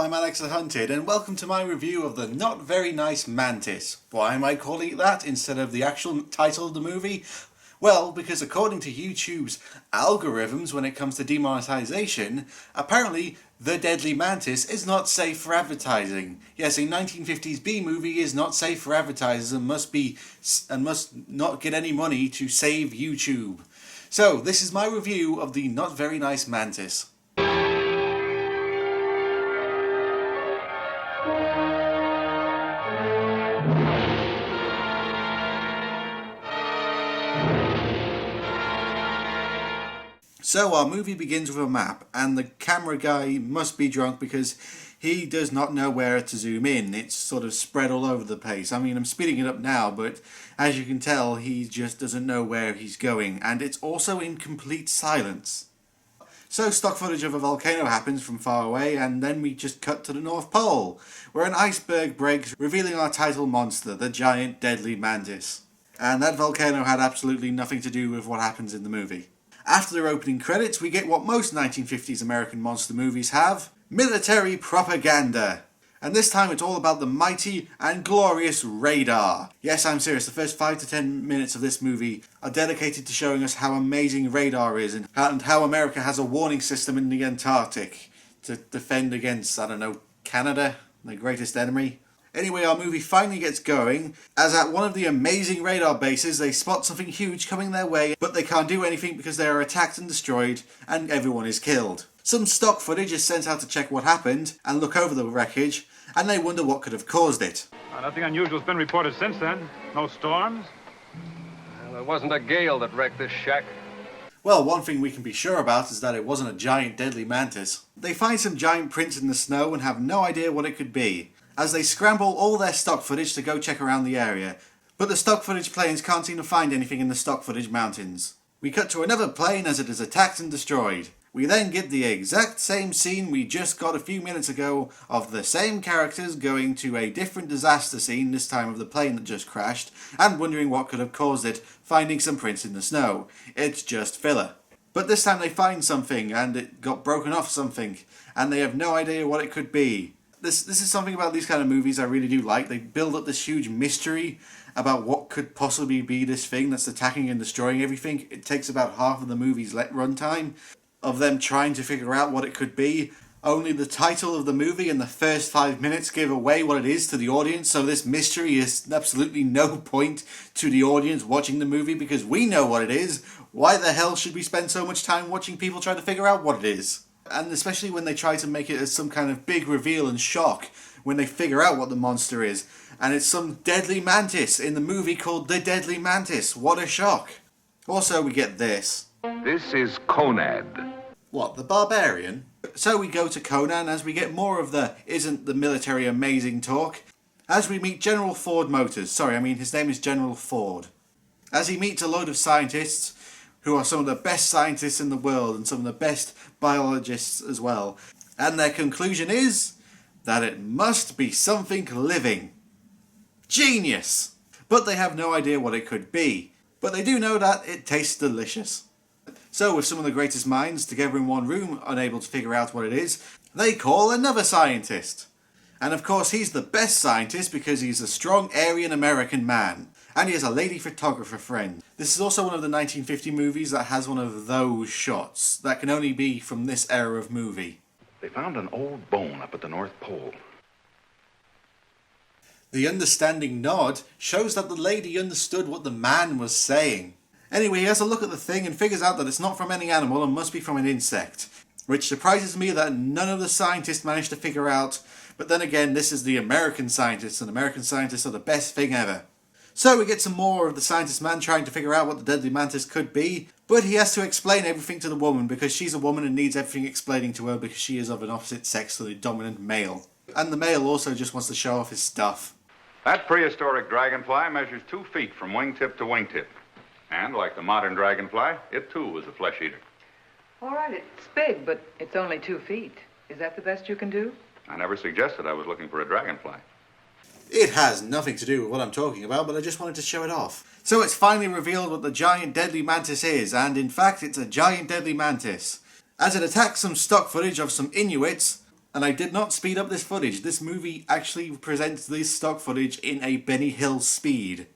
I'm Alexthehunted, and welcome to my review of the not very nice Mantis. Why am I calling it that instead of the actual title of the movie? Well, because according to YouTube's algorithms when it comes to demonetization, apparently The Deadly Mantis is not safe for advertising. Yes, a 1950s B-movie is not safe for advertisers and must not get any money to save YouTube. So, this is my review of the not very nice Mantis. So our movie begins with a map, and the camera guy must be drunk because he does not know where to zoom in. It's sort of spread all over the place. I mean, I'm speeding it up now, but as you can tell, he just doesn't know where he's going, and it's also in complete silence. So stock footage of a volcano happens from far away, and then we just cut to the North Pole, where an iceberg breaks, revealing our title monster, the giant deadly Mantis. And that volcano had absolutely nothing to do with what happens in the movie. After their opening credits, we get what most 1950s American monster movies have: military propaganda. And this time it's all about the mighty and glorious radar. Yes, I'm serious, the first 5 to 10 minutes of this movie are dedicated to showing us how amazing radar is and how America has a warning system in the Antarctic to defend against, I don't know, Canada, the greatest enemy. Anyway, our movie finally gets going, as at one of the amazing radar bases they spot something huge coming their way, but they can't do anything because they are attacked and destroyed, and everyone is killed. Some stock footage is sent out to check what happened, and look over the wreckage, and they wonder what could have caused it. Nothing unusual has been reported since then. No storms? Well, it wasn't a gale that wrecked this shack. Well, one thing we can be sure about is that it wasn't a giant deadly mantis. They find some giant prints in the snow and have no idea what it could be, as they scramble all their stock footage to go check around the area. But the stock footage planes can't seem to find anything in the stock footage mountains. We cut to another plane as it is attacked and destroyed. We then get the exact same scene we just got a few minutes ago of the same characters going to a different disaster scene, this time of the plane that just crashed, and wondering what could have caused it, finding some prints in the snow. It's just filler. But this time they find something, and it got broken off something, and they have no idea what it could be. This is something about these kind of movies I really do like. They build up this huge mystery about what could possibly be this thing that's attacking and destroying everything. It takes about half of the movie's runtime of them trying to figure out what it could be. Only the title of the movie and the first 5 minutes give away what it is to the audience, so this mystery is absolutely no point to the audience watching the movie because we know what it is. Why the hell should we spend so much time watching people try to figure out what it is? And especially when they try to make it as some kind of big reveal and shock when they figure out what the monster is. And it's some deadly mantis in the movie called The Deadly Mantis. What a shock. Also, we get this. This is Conad. What, the barbarian? So we go to Conan as we get more of the isn't the military amazing talk. As we meet General Ford Motors. His name is General Ford. As he meets a load of scientists who are some of the best scientists in the world and some of the best biologists as well. And their conclusion is that it must be something living. Genius! But they have no idea what it could be. But they do know that it tastes delicious. So with some of the greatest minds together in one room, unable to figure out what it is, they call another scientist. And of course he's the best scientist because he's a strong Aryan American man. And he has a lady photographer friend. This is also one of the 1950 movies that has one of those shots that can only be from this era of movie. They found an old bone up at the North Pole. The understanding nod shows that the lady understood what the man was saying. Anyway, he has a look at the thing and figures out that it's not from any animal and must be from an insect. Which surprises me that none of the scientists managed to figure out. But then again, this is the American scientists, and American scientists are the best thing ever. So we get some more of the scientist man trying to figure out what the deadly mantis could be, but he has to explain everything to the woman because she's a woman and needs everything explaining to her because she is of an opposite sex to the dominant male. And the male also just wants to show off his stuff. That prehistoric dragonfly measures 2 feet from wingtip to wingtip. And like the modern dragonfly, it too was a flesh eater. All right, it's big, but it's only 2 feet. Is that the best you can do? I never suggested I was looking for a dragonfly. It has nothing to do with what I'm talking about, but I just wanted to show it off. So it's finally revealed what the giant deadly mantis is, and in fact it's a giant deadly mantis. As it attacks some stock footage of some Inuits, And I did not speed up this footage. This movie actually presents this stock footage in a Benny Hill speed.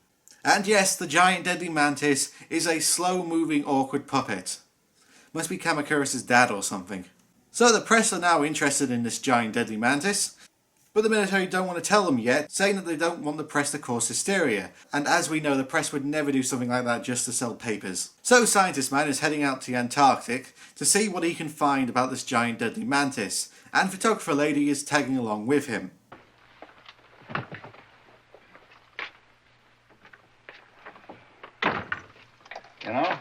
And yes, the giant deadly mantis is a slow-moving, awkward puppet. Must be Kamakuris' dad or something. So the press are now interested in this giant deadly mantis, but the military don't want to tell them yet, saying that they don't want the press to cause hysteria. And as we know, the press would never do something like that just to sell papers. So Scientist Man is heading out to the Antarctic to see what he can find about this giant deadly mantis, and Photographer Lady is tagging along with him. You know?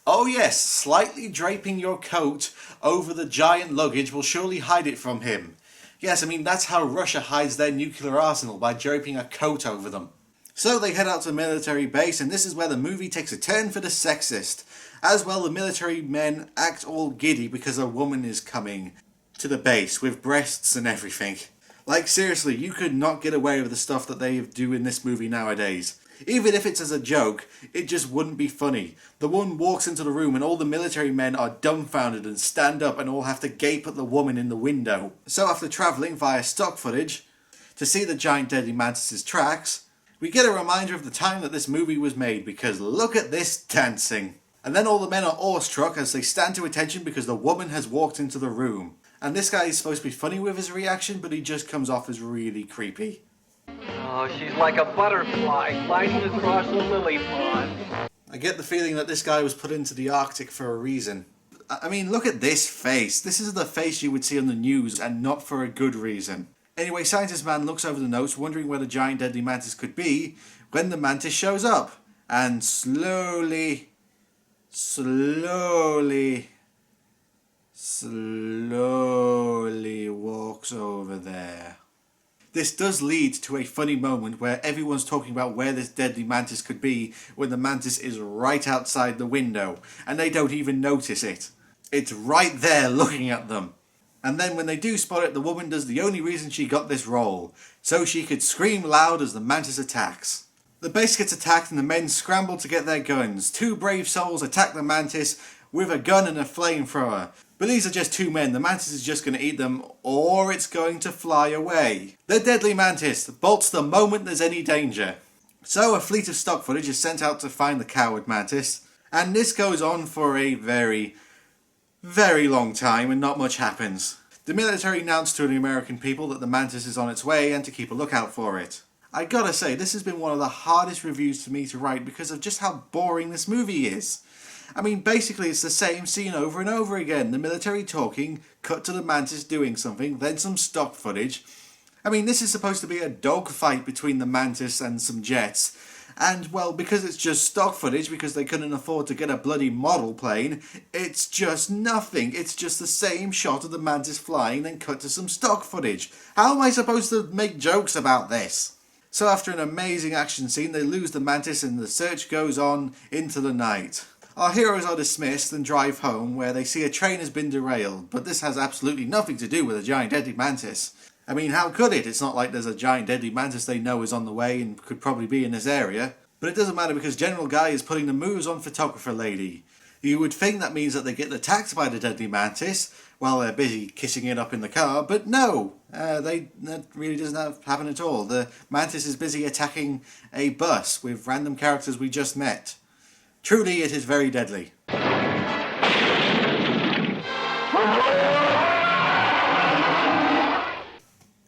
Oh yes, slightly draping your coat over the giant luggage will surely hide it from him. Yes, I mean, that's how Russia hides their nuclear arsenal, by draping a coat over them. So they head out to the military base, and this is where the movie takes a turn for the sexist. As well, the military men act all giddy because a woman is coming to the base with breasts and everything. Like, seriously, you could not get away with the stuff that they do in this movie nowadays. Even if it's as a joke, it just wouldn't be funny. The woman walks into the room and all the military men are dumbfounded and stand up and all have to gape at the woman in the window. So after travelling via stock footage to see the giant deadly mantis' tracks, we get a reminder of the time that this movie was made, because look at this dancing. And then all the men are awestruck as they stand to attention because the woman has walked into the room. And this guy is supposed to be funny with his reaction, but he just comes off as really creepy. Oh, she's like a butterfly gliding across a lily pond. I get the feeling that this guy was put into the Arctic for a reason. I mean, look at this face. This is the face you would see on the news, and not for a good reason. Anyway, Scientist Man looks over the notes, wondering where the giant deadly mantis could be, when the mantis shows up. And slowly walks over there. This does lead to a funny moment where everyone's talking about where this deadly mantis could be when the mantis is right outside the window and they don't even notice it. It's right there looking at them. And then when they do spot it, the woman does the only reason she got this role, so she could scream loud as the mantis attacks. The base gets attacked and the men scramble to get their guns. Two brave souls attack the mantis with a gun and a flamethrower. But these are just two men. The mantis is just going to eat them, or it's going to fly away. The deadly mantis bolts the moment there's any danger. So a fleet of stock footage is sent out to find the coward mantis, and this goes on for a very, very long time and not much happens. The military announced to the American people that the mantis is on its way and to keep a lookout for it. I gotta say, this has been one of the hardest reviews for me to write because of just how boring this movie is. I mean, basically it's the same scene over and over again. The military talking, cut to the mantis doing something, then some stock footage. I mean, this is supposed to be a dogfight between the mantis and some jets. And, well, because it's just stock footage, because they couldn't afford to get a bloody model plane, it's just nothing. It's just the same shot of the mantis flying, then cut to some stock footage. How am I supposed to make jokes about this? So after an amazing action scene, they lose the mantis and the search goes on into the night. Our heroes are dismissed and drive home, where they see a train has been derailed, but this has absolutely nothing to do with a giant deadly mantis. I mean, how could it? It's not like there's a giant deadly mantis they know is on the way and could probably be in this area. But it doesn't matter because General Guy is putting the moves on Photographer Lady. You would think that means that they get attacked by the deadly mantis while they're busy kissing it up in the car, but no, that really doesn't happen at all. The mantis is busy attacking a bus with random characters we just met. Truly, it is very deadly.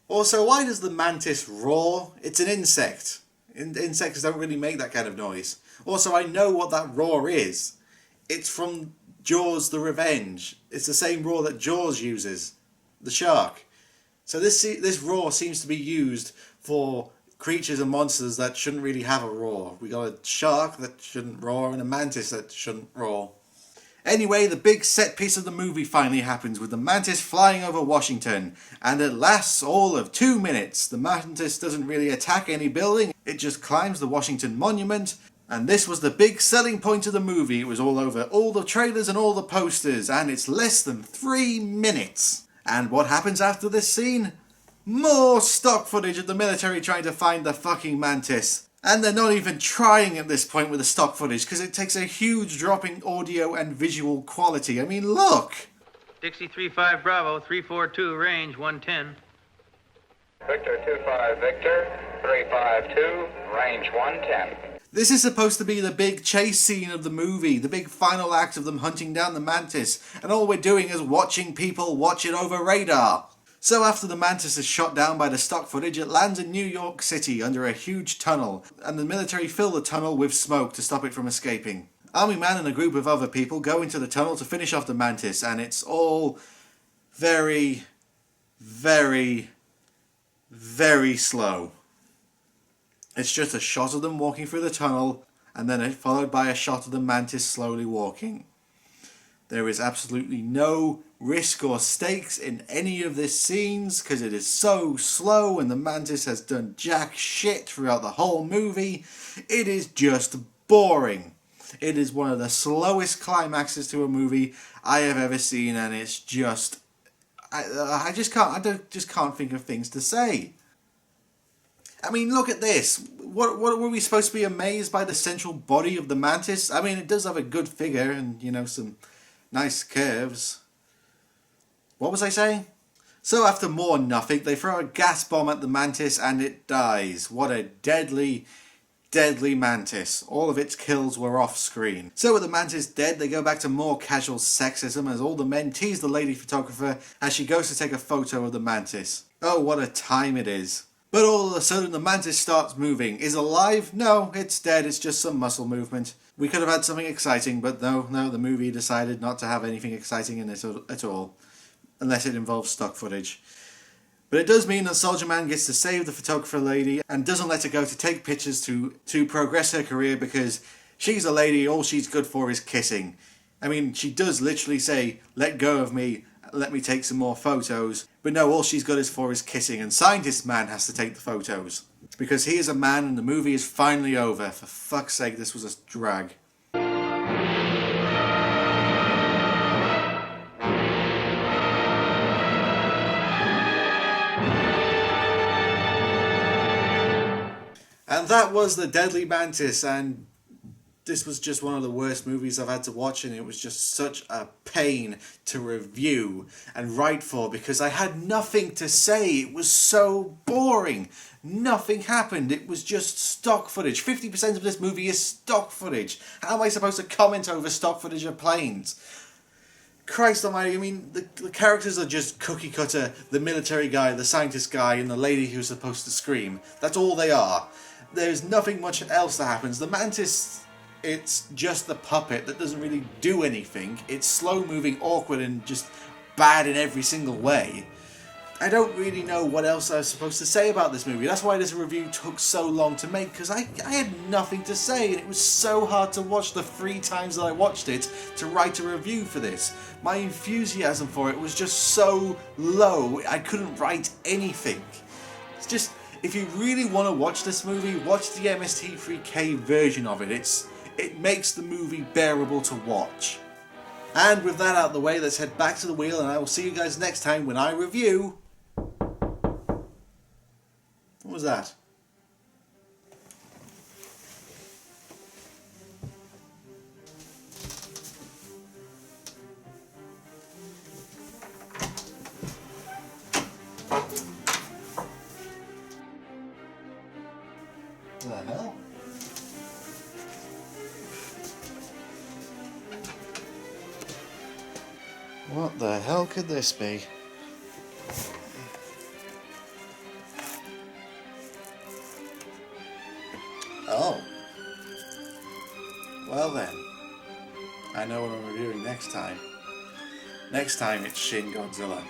Also, why does the mantis roar? It's an insect. Insects don't really make that kind of noise. Also, I know what that roar is. It's from Jaws the Revenge. It's the same roar that Jaws uses. The shark. So this roar seems to be used for creatures and monsters that shouldn't really have a roar. We got a shark that shouldn't roar and a mantis that shouldn't roar. Anyway, the big set piece of the movie finally happens with the mantis flying over Washington, and it lasts all of 2 minutes. The mantis doesn't really attack any building, it just climbs the Washington Monument, and this was the big selling point of the movie. It was all over all the trailers and all the posters, and it's less than 3 minutes. And what happens after this scene? More stock footage of the military trying to find the fucking mantis. And they're not even trying at this point with the stock footage because it takes a huge drop in audio and visual quality. I mean, look! Dixie 3-5 Bravo, 342, range 110. Victor 2-5 Victor, 352, range 110. This is supposed to be the big chase scene of the movie, the big final act of them hunting down the Mantis, and all we're doing is watching people watch it over radar. So after the Mantis is shot down by the stock footage, it lands in New York City under a huge tunnel, and the military fill the tunnel with smoke to stop it from escaping. Army Man and a group of other people go into the tunnel to finish off the Mantis, and it's all very, very, very slow. It's just a shot of them walking through the tunnel, and then followed by a shot of the Mantis slowly walking. There is absolutely no risk or stakes in any of these scenes, because it is so slow and the Mantis has done jack shit throughout the whole movie. It is just boring. It is one of the slowest climaxes to a movie I have ever seen, and it's just... I just can't think of things to say. I mean, look at this. What were we supposed to be amazed by the central body of the Mantis? I mean, it does have a good figure and, you know, some nice curves. What was I saying? So after more nothing, they throw a gas bomb at the Mantis and it dies. What a deadly, deadly Mantis. All of its kills were off screen. So with the Mantis dead, they go back to more casual sexism as all the men tease the lady photographer as she goes to take a photo of the Mantis. Oh, what a time it is. But all of a sudden the Mantis starts moving. Is it alive? No, it's dead. It's just some muscle movement. We could have had something exciting, but no, the movie decided not to have anything exciting in it at all. Unless it involves stock footage. But it does mean that Soldier Man gets to save the photographer lady and doesn't let her go to take pictures to progress her career, because she's a lady, all she's good for is kissing. I mean, she does literally say, let go of me, let me take some more photos. But no, all she's good for is kissing, and Scientist Man has to take the photos. Because he is a man and the movie is finally over. For fuck's sake, this was a drag. And that was The Deadly Mantis, and this was just one of the worst movies I've had to watch, and it was just such a pain to review and write for, because I had nothing to say. It was so boring. Nothing happened. It was just stock footage. 50% of this movie is stock footage. How am I supposed to comment over stock footage of planes? Christ almighty, I mean, the characters are just cookie cutter. The military guy, the scientist guy, and the lady who's supposed to scream. That's all they are. There's nothing much else that happens. The Mantis, it's just the puppet that doesn't really do anything. It's slow moving, awkward, and just bad in every single way. I don't really know what else I was supposed to say about this movie. That's why this review took so long to make, because I had nothing to say, and it was so hard to watch the 3 times that I watched it to write a review for this. My enthusiasm for it was just so low, I couldn't write anything. It's just, if you really want to watch this movie, watch the MST3K version of it. It makes the movie bearable to watch. And with that out of the way, let's head back to the wheel, and I will see you guys next time when I review... What was that? What the hell? What the hell could this be? Oh. Well then. I know what I'm reviewing next time. Next time it's Shin Godzilla.